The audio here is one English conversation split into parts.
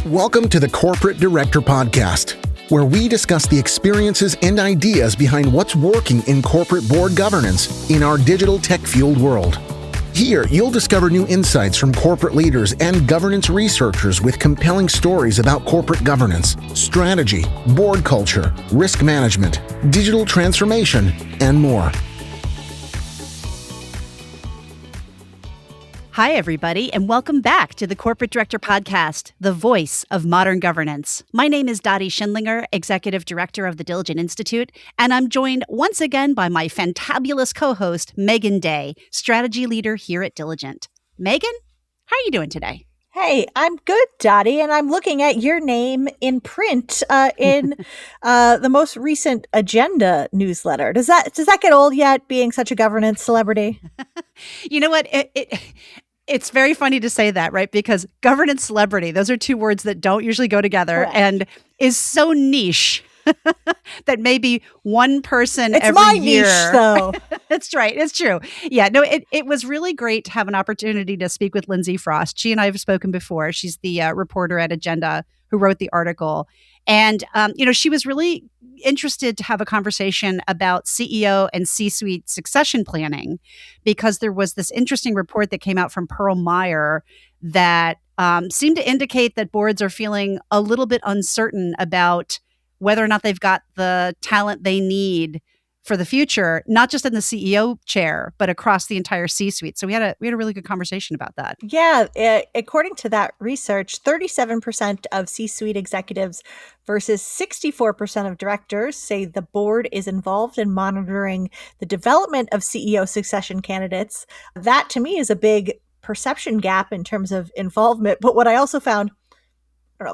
Welcome to the Corporate Director Podcast, where we discuss the experiences and ideas behind what's working in corporate board governance in our digital tech-fueled world. Here, you'll discover new insights from corporate leaders and governance researchers with compelling stories about corporate governance, strategy, board culture, risk management, digital transformation, and more. Hi, everybody, and welcome back to the Corporate Director Podcast, the voice of modern governance. My name is Dottie Schindlinger, Executive Director of the Diligent Institute, and I'm joined once again by my fantabulous co-host, Megan Day, Strategy Leader here at Diligent. Megan, how are you doing today? Hey, I'm good, Dottie, and I'm looking at your name in print in the most recent agenda newsletter. Does that get old yet, being such a governance celebrity? You know what? It's very funny to say that, right? Because governance celebrity, those are two words that don't usually go together. Correct. And is so niche that maybe one person it's every my year. Niche, though. That's right. It's true. Yeah, no, it was really great to have an opportunity to speak with Lindsay Frost. She and I have spoken before. She's the reporter at Agenda who wrote the article. And, she was really interested to have a conversation about CEO and C-suite succession planning, because there was this interesting report that came out from Pearl Meyer that seemed to indicate that boards are feeling a little bit uncertain about whether or not they've got the talent they need for the future, not just in the CEO chair, but across the entire C-suite. So we had a really good conversation about that. Yeah, according to that research, 37% of C-suite executives versus 64% of directors say the board is involved in monitoring the development of CEO succession candidates. That, to me, is a big perception gap in terms of involvement. But what I also found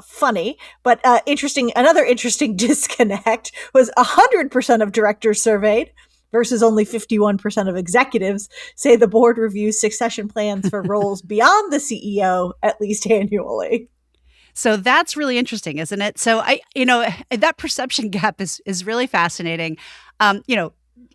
funny, but another interesting disconnect was 100% of directors surveyed versus only 51% of executives say the board reviews succession plans for roles beyond the CEO at least annually. So that's really interesting, isn't it? So that perception gap is really fascinating.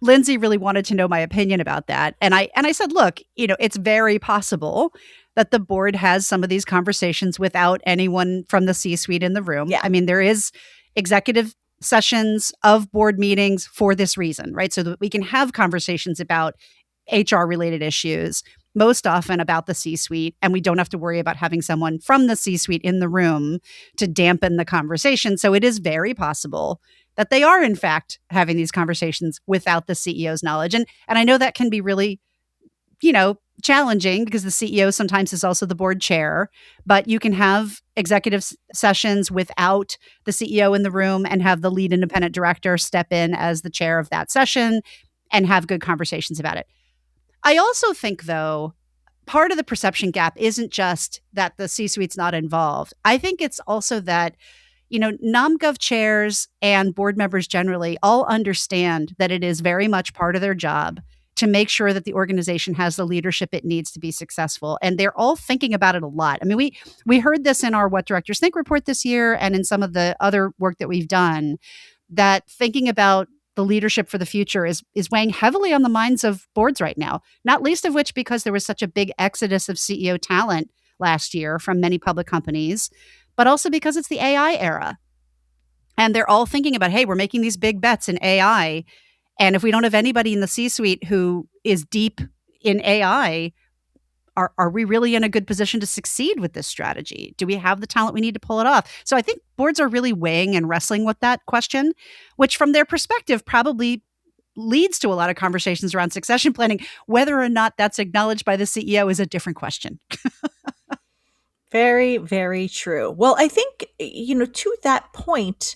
Lindsay really wanted to know my opinion about that. And I said, look, it's very possible that the board has some of these conversations without anyone from the C-suite in the room. Yeah. I mean, there is executive sessions of board meetings for this reason, right? So that we can have conversations about HR-related issues, most often about the C-suite, and we don't have to worry about having someone from the C-suite in the room to dampen the conversation. So it is very possible that they are, in fact, having these conversations without the CEO's knowledge. And I know that can be really, challenging, because the CEO sometimes is also the board chair, but you can have executive sessions without the CEO in the room and have the lead independent director step in as the chair of that session and have good conversations about it. I also think, though, part of the perception gap isn't just that the C-suite's not involved. I think it's also that NomGov chairs and board members generally all understand that it is very much part of their job to make sure that the organization has the leadership it needs to be successful. And they're all thinking about it a lot. I mean, we heard this in our What Directors Think report this year and in some of the other work that we've done, that thinking about the leadership for the future is weighing heavily on the minds of boards right now, not least of which because there was such a big exodus of CEO talent last year from many public companies, but also because it's the AI era. And they're all thinking about, hey, we're making these big bets in AI. And if we don't have anybody in the C-suite who is deep in AI, are we really in a good position to succeed with this strategy? Do we have the talent we need to pull it off? So I think boards are really weighing and wrestling with that question, which from their perspective probably leads to a lot of conversations around succession planning. Whether or not that's acknowledged by the CEO is a different question. Very, very true. Well, I think, to that point,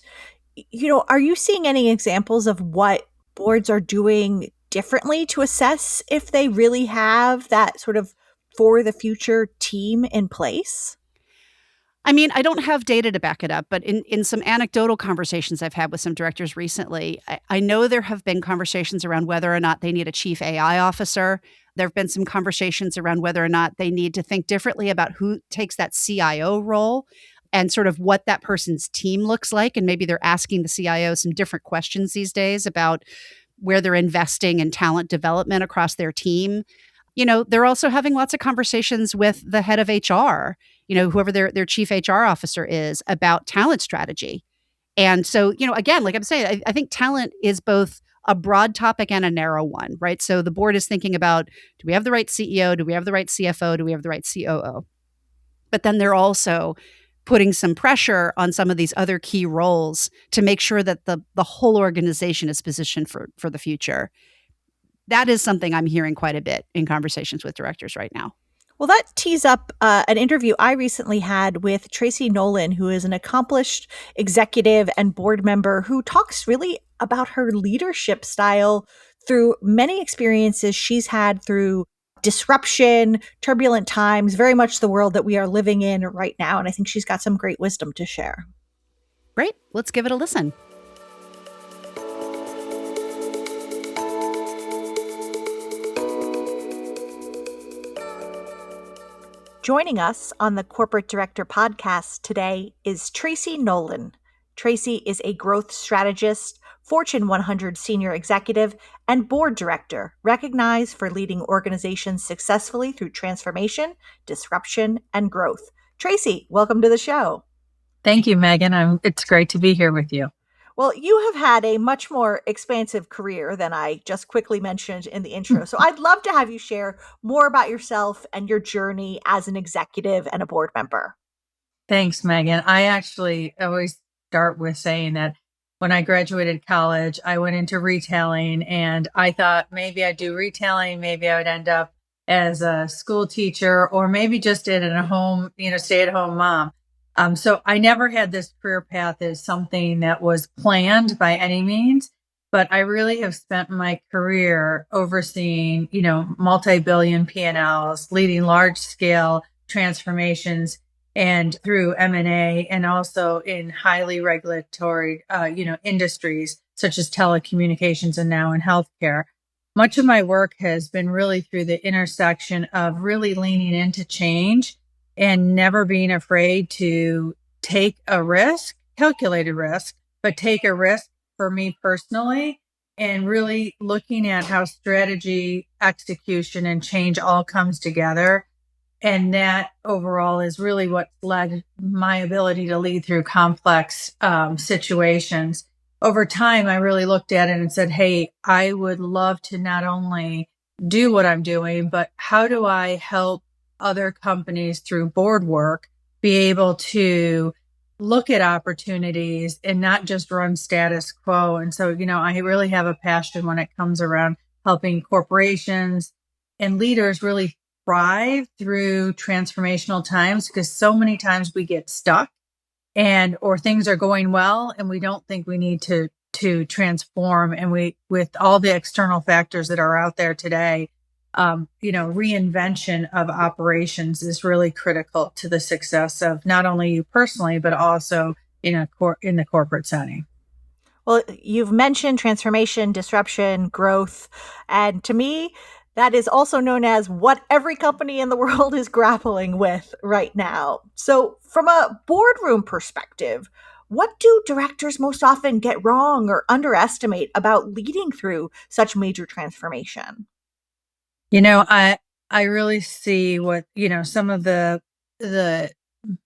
are you seeing any examples of what boards are doing differently to assess if they really have that sort of for the future team in place? I mean, I don't have data to back it up, but in some anecdotal conversations I've had with some directors recently, I know there have been conversations around whether or not they need a chief AI officer. There have been some conversations around whether or not they need to think differently about who takes that CIO role and sort of what that person's team looks like. And maybe they're asking the CIO some different questions these days about where they're investing in talent development across their team. They're also having lots of conversations with the head of HR whoever their chief HR officer is, about talent strategy. And so, again, like I'm saying, I think talent is both a broad topic and a narrow one, right? So the board is thinking about, do we have the right CEO? Do we have the right CFO? Do we have the right COO? But then they're also putting some pressure on some of these other key roles to make sure that the whole organization is positioned for the future. That is something I'm hearing quite a bit in conversations with directors right now. Well, that tees up an interview I recently had with Tracy Nolan, who is an accomplished executive and board member who talks really about her leadership style through many experiences she's had through disruption, turbulent times, very much the world that we are living in right now. And I think she's got some great wisdom to share. Great. Let's give it a listen. Joining us on the Corporate Director podcast today is Tracy Nolan. Tracy is a growth strategist, Fortune 100 senior executive, and board director, recognized for leading organizations successfully through transformation, disruption, and growth. Tracy, welcome to the show. Thank you, Megan. It's great to be here with you. Well, you have had a much more expansive career than I just quickly mentioned in the intro. So I'd love to have you share more about yourself and your journey as an executive and a board member. Thanks, Megan. I actually always start with saying that when I graduated college, I went into retailing and I thought maybe I'd do retailing. Maybe I would end up as a school teacher or maybe just in a home, stay-at-home mom. So I never had this career path as something that was planned by any means, but I really have spent my career overseeing, multi-billion P&Ls, leading large-scale transformations, and through M&A, and also in highly regulatory, industries such as telecommunications and now in healthcare. Much of my work has been really through the intersection of really leaning into change and never being afraid to take a risk, calculated risk, but take a risk for me personally, and really looking at how strategy, execution, and change all comes together. And that overall is really what led my ability to lead through complex situations. Over time, I really looked at it and said, hey, I would love to not only do what I'm doing, but how do I help other companies through board work be able to look at opportunities and not just run status quo. And so, I really have a passion when it comes around helping corporations and leaders really thrive through transformational times, because so many times we get stuck or things are going well and we don't think we need to transform. And with all the external factors that are out there today, reinvention of operations is really critical to the success of not only you personally, but also in the corporate setting. Well, you've mentioned transformation, disruption, growth, and to me, that is also known as what every company in the world is grappling with right now. So from a boardroom perspective, what do directors most often get wrong or underestimate about leading through such major transformation? I really see what, some of the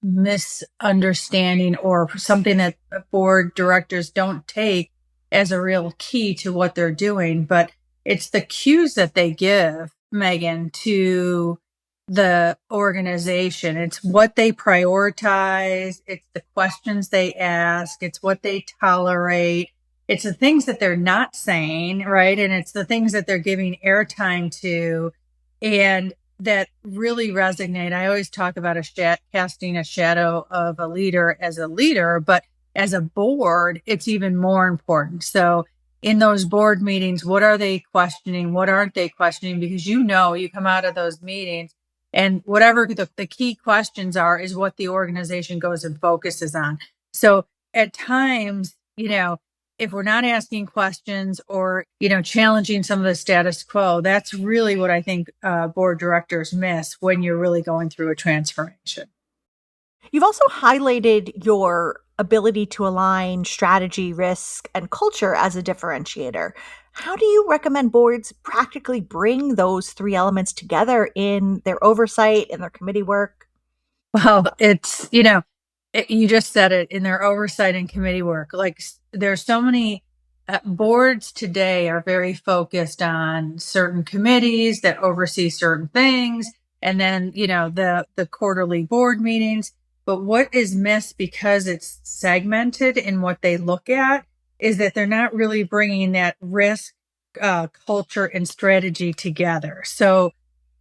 misunderstanding or something that board directors don't take as a real key to what they're doing, but it's the cues that they give, Megan, to the organization. It's what they prioritize. It's the questions they ask. It's what they tolerate. It's the things that they're not saying, right? And it's the things that they're giving airtime to, and that really resonate. I always talk about casting a shadow of a leader as a leader, but as a board, it's even more important. So in those board meetings, what are they questioning? What aren't they questioning? Because you come out of those meetings and whatever the key questions are is what the organization goes and focuses on. So at times, if we're not asking questions or, challenging some of the status quo, that's really what I think board directors miss when you're really going through a transformation. You've also highlighted your ability to align strategy, risk, and culture as a differentiator. How do you recommend boards practically bring those three elements together in their oversight and their committee work? Well, it's, you just said it in their oversight and committee work. Like there's so many boards today are very focused on certain committees that oversee certain things. And then, the quarterly board meetings. But what is missed because it's segmented in what they look at is that they're not really bringing that risk, culture and strategy together. So,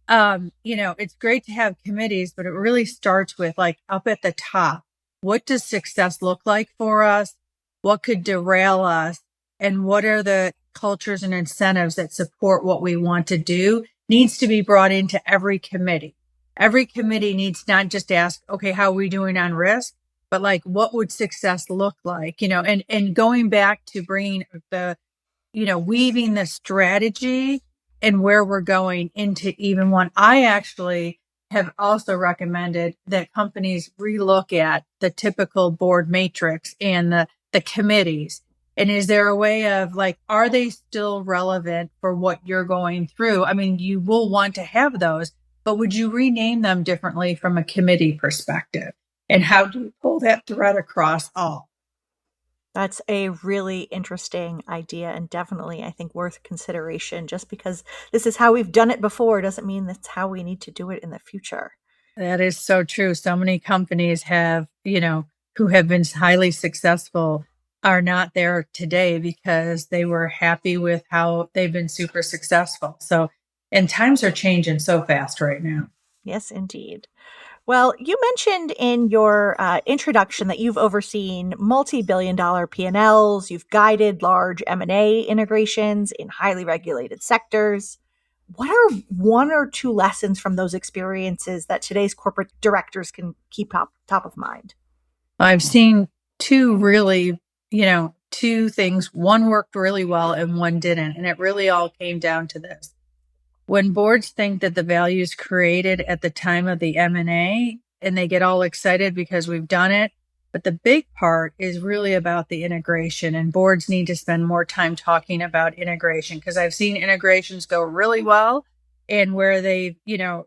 it's great to have committees, but it really starts with like up at the top. What does success look like for us? What could derail us? And what are the cultures and incentives that support what we want to do needs to be brought into every committee. Every committee needs not just to ask, okay, how are we doing on risk, but like, what would success look like? And going back to bringing the weaving the strategy and where we're going into even one. I actually have also recommended that companies relook at the typical board matrix and the committees. And is there a way of like, are they still relevant for what you're going through? I mean, you will want to have those, but would you rename them differently from a committee perspective? And how do you pull that thread across all? That's a really interesting idea and definitely, I think, worth consideration. Just because this is how we've done it before doesn't mean that's how we need to do it in the future. That is so true. So many companies have, who have been highly successful are not there today because they were happy with how they've been super successful. So, and times are changing so fast right now. Yes, indeed. Well, you mentioned in your introduction that you've overseen multi-billion-dollar P&Ls, you've guided large M&A integrations in highly regulated sectors. What are one or two lessons from those experiences that today's corporate directors can keep top of mind? I've seen two really, two things. One worked really well and one didn't. And it really all came down to this. When boards think that the value is created at the time of the M&A and they get all excited because we've done it, but the big part is really about the integration, and boards need to spend more time talking about integration because I've seen integrations go really well and where they've,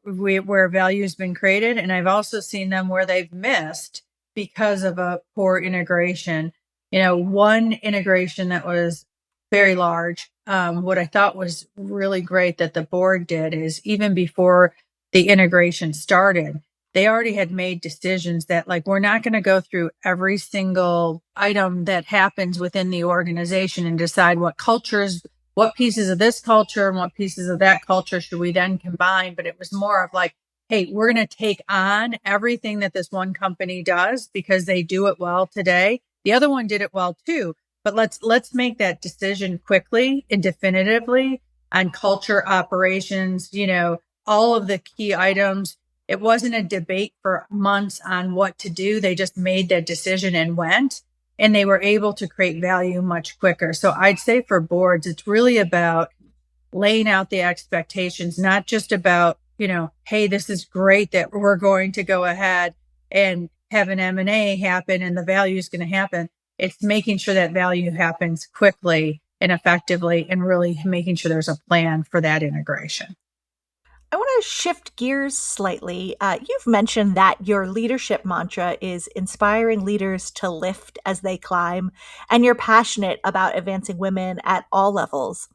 where value has been created. And I've also seen them where they've missed because of a poor integration. One integration that was very large. What I thought was really great that the board did is even before the integration started, they already had made decisions that like, we're not going to go through every single item that happens within the organization and decide what cultures, what pieces of this culture and what pieces of that culture should we then combine. But it was more of like, hey, we're going to take on everything that this one company does because they do it well today. The other one did it well too. But let's make that decision quickly and definitively on culture, operations, all of the key items. It wasn't a debate for months on what to do. They just made that decision and went, and they were able to create value much quicker. So I'd say for boards, it's really about laying out the expectations, not just about, hey, this is great that we're going to go ahead and have an M&A happen and the value is going to happen. It's making sure that value happens quickly and effectively and really making sure there's a plan for that integration. I want to shift gears slightly. You've mentioned that your leadership mantra is inspiring leaders to lift as they climb, and you're passionate about advancing women at all levels.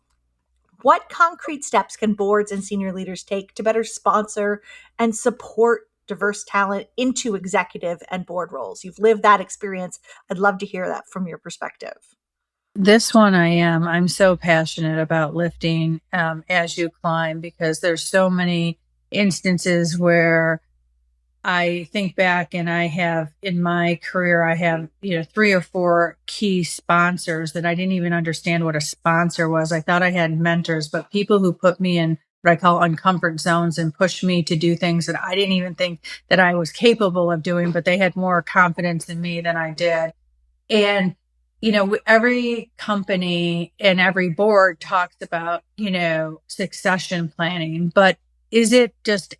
What concrete steps can boards and senior leaders take to better sponsor and support diverse talent into executive and board roles? You've lived that experience. I'd love to hear that from your perspective. This one I'm so passionate about lifting as you climb because there's so many instances where I think back and I have in my career, I have, 3 or 4 key sponsors that I didn't even understand what a sponsor was. I thought I had mentors, but people who put me in what I call uncomfort zones and pushed me to do things that I didn't even think that I was capable of doing, but they had more confidence in me than I did. And, every company and every board talks about, succession planning, but is it just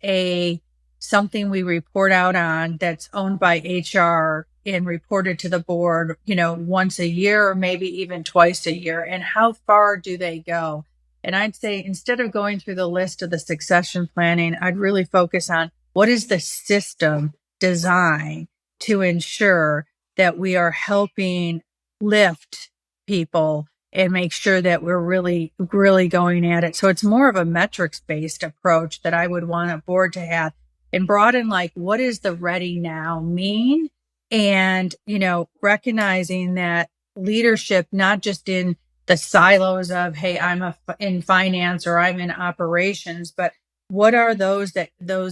something we report out on that's owned by HR and reported to the board, once a year or maybe even twice a year? And how far do they go? And I'd say instead of going through the list of the succession planning, I'd really focus on what is the system design to ensure that we are helping lift people and make sure that we're really, really going at it. So it's more of a metrics based approach that I would want a board to have, and broaden, like, what does the ready now mean? And, recognizing that leadership, not just in the silos of, hey, in finance or I'm in operations, but what are those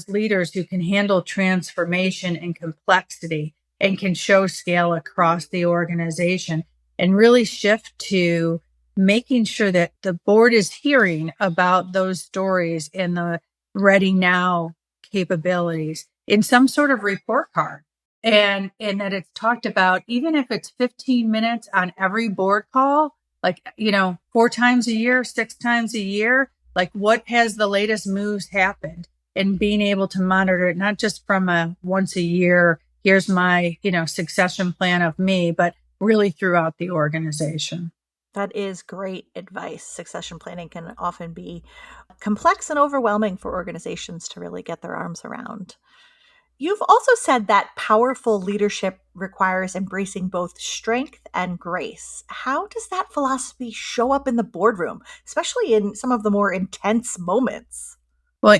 leaders who can handle transformation and complexity and can show scale across the organization, and really shift to making sure that the board is hearing about those stories and the ready now capabilities in some sort of report card. And that it's talked about, even if it's 15 minutes on every board call, like, 4 times a year, 6 times a year, like, what has the latest moves happened, and being able to monitor it, not just from a once a year, here's my, succession plan of me, but really throughout the organization. That is great advice. Succession planning can often be complex and overwhelming for organizations to really get their arms around. You've also said that powerful leadership requires embracing both strength and grace. How does that philosophy show up in the boardroom, especially in some of the more intense moments? Well,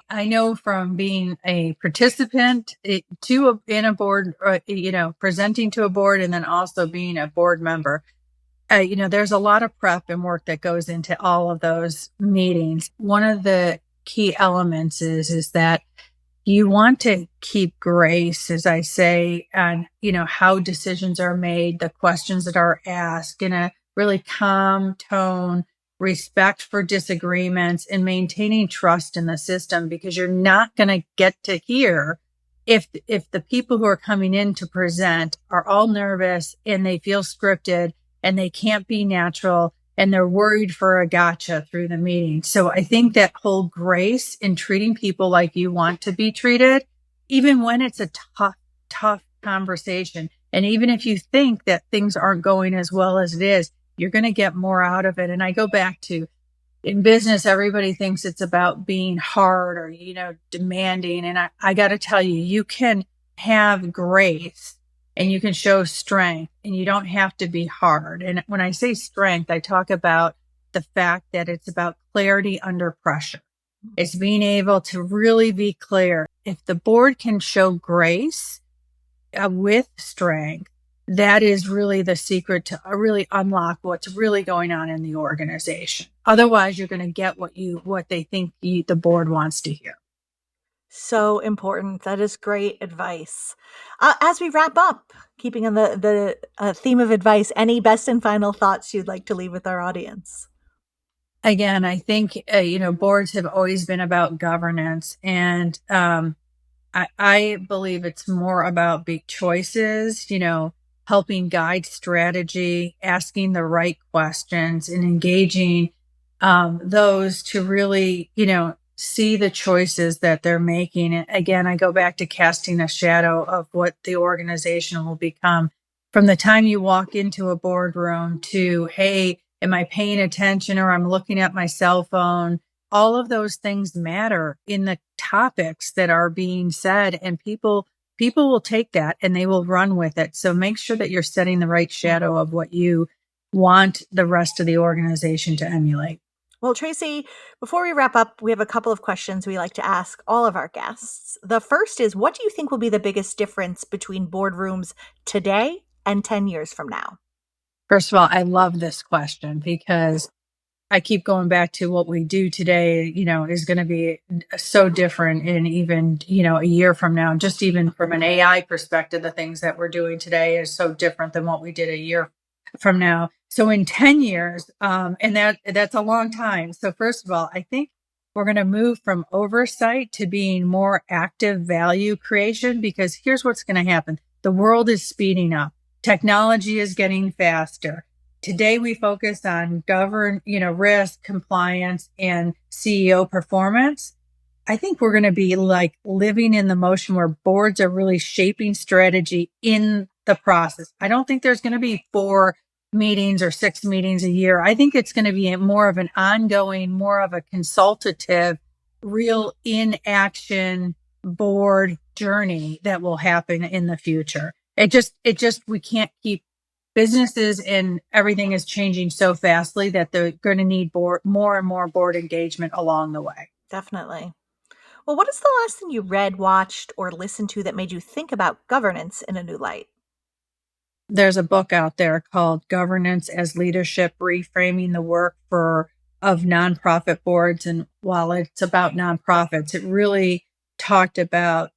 I know from being a participant in a board, presenting to a board, and then also being a board member, there's a lot of prep and work that goes into all of those meetings. One of the key elements is that you want to keep grace, as I say, on, how decisions are made, the questions that are asked, in a really calm tone, respect for disagreements, and maintaining trust in the system, because you're not going to get to hear if the people who are coming in to present are all nervous and they feel scripted and they can't be natural and they're worried for a gotcha through the meeting. So I think that whole grace in treating people like you want to be treated, even when it's a tough conversation. And even if you think that things aren't going as well as it is, you're going to get more out of it. And I go back to, in business, everybody thinks it's about being hard or, demanding. And I got to tell you, you can have grace and you can show strength, and you don't have to be hard. And when I say strength, I talk about the fact that it's about clarity under pressure. It's being able to really be clear. If the board can show grace with strength, that is really the secret to really unlock what's really going on in the organization. Otherwise, you're going to get what they think the board wants to hear. So important. That is great advice. As we wrap up, keeping on the theme of advice, any best and final thoughts you'd like to leave with our audience? Again, I think, boards have always been about governance, and I believe it's more about big choices, helping guide strategy, asking the right questions, and engaging those to really, see the choices that they're making. And again, I go back to casting a shadow of what the organization will become. From the time you walk into a boardroom to, hey, am I paying attention, or I'm looking at my cell phone? All of those things matter in the topics that are being said, and people will take that and they will run with it. So make sure that you're setting the right shadow of what you want the rest of the organization to emulate. Well, Tracy, before we wrap up, we have a couple of questions we like to ask all of our guests. The first is, what do you think will be the biggest difference between boardrooms today and 10 years from now? First of all, I love this question because I keep going back to what we do today, is going to be so different in even, a year from now. Just even from an AI perspective, the things that we're doing today is so different than what we did a year from now. So in 10 years, and that's a long time. So first of all, I think we're going to move from oversight to being more active value creation, because here's what's going to happen. The world is speeding up. Technology is getting faster. Today we focus on risk, compliance, and CEO performance. I think we're going to be like living in the motion where boards are really shaping strategy in the process. I don't think there's going to be 4 meetings or 6 meetings a year. I think it's going to be more of an ongoing, more of a consultative, real in action board journey that will happen in the future. We can't keep businesses, and everything is changing so fastly that they're going to need more and more board engagement along the way. Definitely. Well, what is the last thing you read, watched, or listened to that made you think about governance in a new light? There's a book out there called Governance as Leadership: Reframing the Work of Nonprofit Boards. And while it's about nonprofits, it really talked about,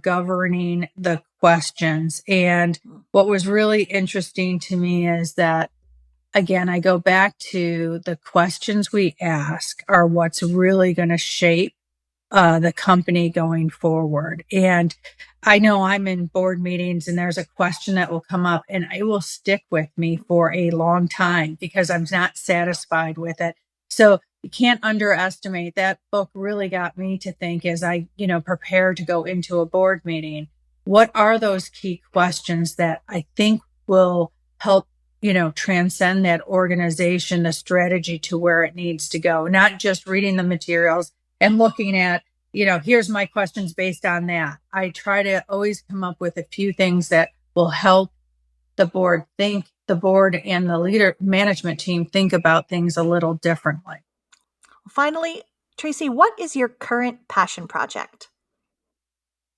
governing the questions. And what was really interesting to me is that, again, I go back to the questions we ask are what's really going to shape the company going forward. And I know I'm in board meetings and there's a question that will come up and it will stick with me for a long time because I'm not satisfied with it. So you can't underestimate. That book really got me to think as I, prepare to go into a board meeting, what are those key questions that I think will help, transcend that organization, the strategy to where it needs to go, not just reading the materials and looking at, here's my questions based on that. I try to always come up with a few things that will help the board and the management team think about things a little differently. Finally, Tracy, what is your current passion project?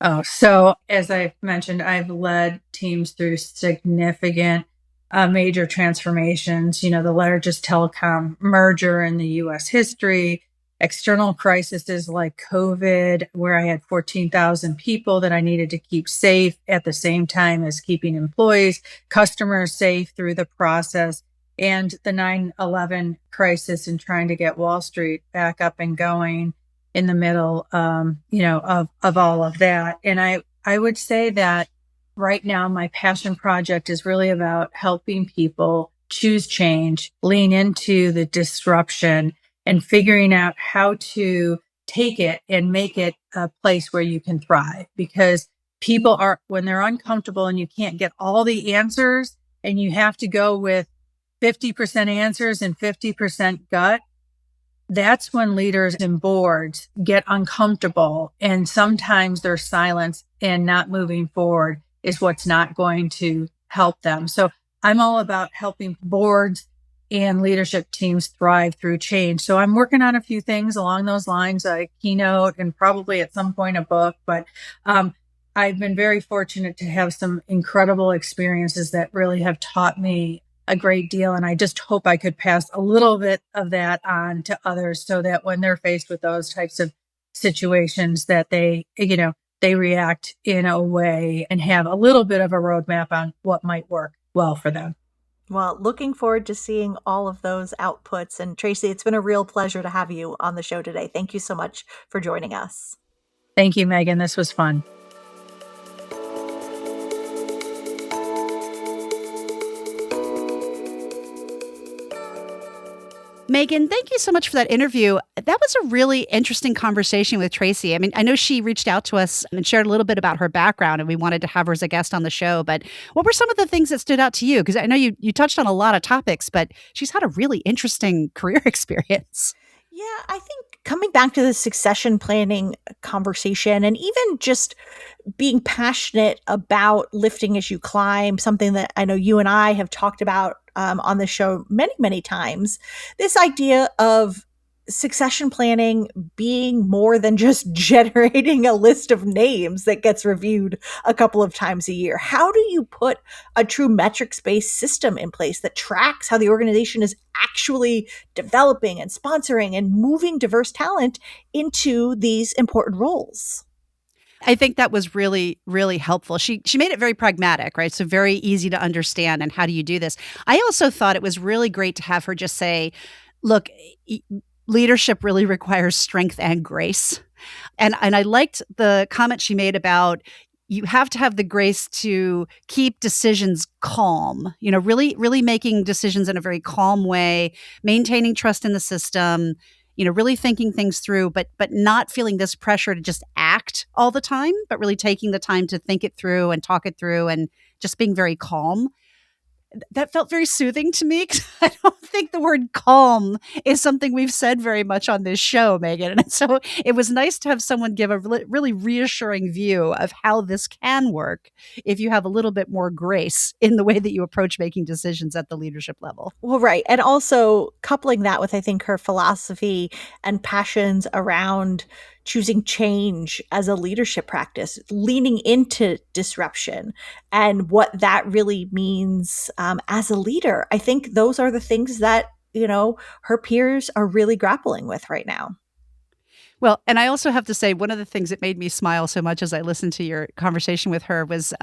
Oh, so as I've mentioned, I've led teams through significant major transformations, the largest telecom merger in the US history, external crises like COVID, where I had 14,000 people that I needed to keep safe at the same time as keeping employees, customers safe through the process, and the 9/11 crisis and trying to get Wall Street back up and going in the middle, of all of that. And I would say that right now, my passion project is really about helping people choose change, lean into the disruption, and figuring out how to take it and make it a place where you can thrive. Because when they're uncomfortable and you can't get all the answers and you have to go with 50% answers and 50% gut, that's when leaders and boards get uncomfortable, and sometimes their silence and not moving forward is what's not going to help them. So I'm all about helping boards and leadership teams thrive through change. So I'm working on a few things along those lines, a keynote and probably at some point a book, but I've been very fortunate to have some incredible experiences that really have taught me a great deal. And I just hope I could pass a little bit of that on to others so that when they're faced with those types of situations that they react in a way and have a little bit of a roadmap on what might work well for them. Well, looking forward to seeing all of those outputs. And Tracy, it's been a real pleasure to have you on the show today. Thank you so much for joining us. Thank you, Megan. This was fun. Megan, thank you so much for that interview. That was a really interesting conversation with Tracy. I mean, I know she reached out to us and shared a little bit about her background, and we wanted to have her as a guest on the show. But what were some of the things that stood out to you? Because I know you touched on a lot of topics, but she's had a really interesting career experience. Yeah, I think coming back to the succession planning conversation and even just being passionate about lifting as you climb, something that I know you and I have talked about on the show many, many times. This idea of succession planning being more than just generating a list of names that gets reviewed a couple of times a year. How do you put a true metrics-based system in place that tracks how the organization is actually developing and sponsoring and moving diverse talent into these important roles? I think that was really, really helpful. She made it very pragmatic, right? So very easy to understand. And how do you do this? I also thought it was really great to have her just say, look, leadership really requires strength and grace. And I liked the comment she made about you have to have the grace to keep decisions calm, really, really making decisions in a very calm way, maintaining trust in the system, really thinking things through, but not feeling this pressure to just act all the time, but really taking the time to think it through and talk it through and just being very calm. that felt very soothing to me, because I don't think the word calm is something we've said very much on this show, Megan. And so it was nice to have someone give a really reassuring view of how this can work if you have a little bit more grace in the way that you approach making decisions at the leadership level. Well, right. And also coupling that with, I think, her philosophy and passions around choosing change as a leadership practice, leaning into disruption and what that really means as a leader. I think those are the things that, her peers are really grappling with right now. Well, and I also have to say, one of the things that made me smile so much as I listened to your conversation with her was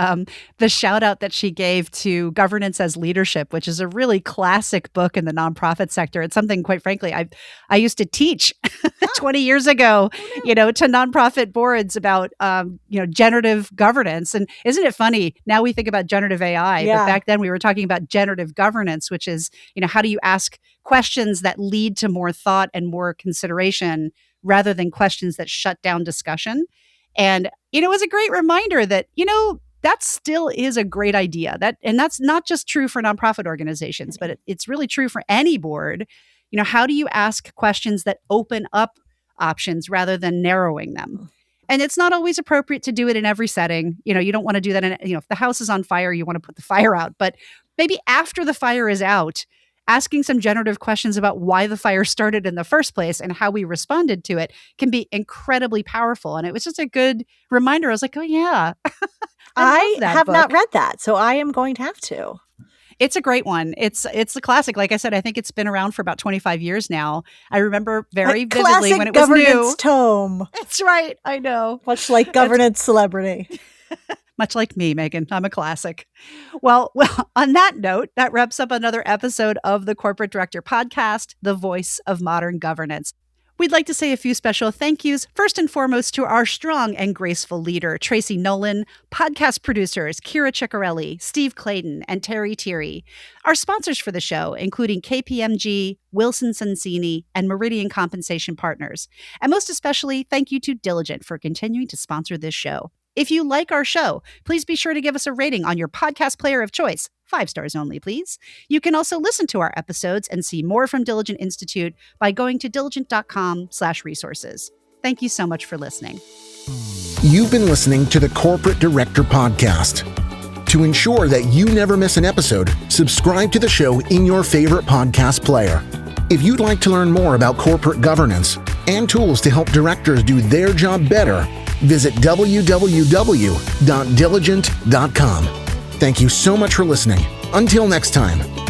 the shout out that she gave to Governance as Leadership, which is a really classic book in the nonprofit sector. It's something, quite frankly, I used to teach 20 years ago, to nonprofit boards about, generative governance. And isn't it funny? Now we think about generative AI, but back then we were talking about generative governance, which is, how do you ask questions that lead to more thought and more consideration, rather than questions that shut down discussion. And, it was a great reminder that, that still is a great idea. And that's not just true for nonprofit organizations, but it's really true for any board. How do you ask questions that open up options rather than narrowing them? And it's not always appropriate to do it in every setting. You don't want to do that if the house is on fire, you want to put the fire out. But maybe after the fire is out, asking some generative questions about why the fire started in the first place and how we responded to it can be incredibly powerful. And it was just a good reminder. I was like, oh, yeah. I have not read that, so I am going to have to. It's a great one. It's a classic. Like I said, I think it's been around for about 25 years now. I remember very vividly when it was new. Governance tome. That's right. I know. Much like Governance Celebrity. Much like me, Megan. I'm a classic. Well, on that note, that wraps up another episode of the Corporate Director Podcast, the voice of modern governance. We'd like to say a few special thank yous, first and foremost to our strong and graceful leader, Tracy Nolan, podcast producers, Kira Ciccarelli, Steve Clayton, and Terry Thierry, our sponsors for the show, including KPMG, Wilson Sonsini, and Meridian Compensation Partners. And most especially, thank you to Diligent for continuing to sponsor this show. If you like our show, please be sure to give us a rating on your podcast player of choice. 5 stars only, please. You can also listen to our episodes and see more from Diligent Institute by going to diligent.com/resources. Thank you so much for listening. You've been listening to the Corporate Director Podcast. To ensure that you never miss an episode, subscribe to the show in your favorite podcast player. If you'd like to learn more about corporate governance and tools to help directors do their job better, visit www.diligent.com. Thank you so much for listening. Until next time.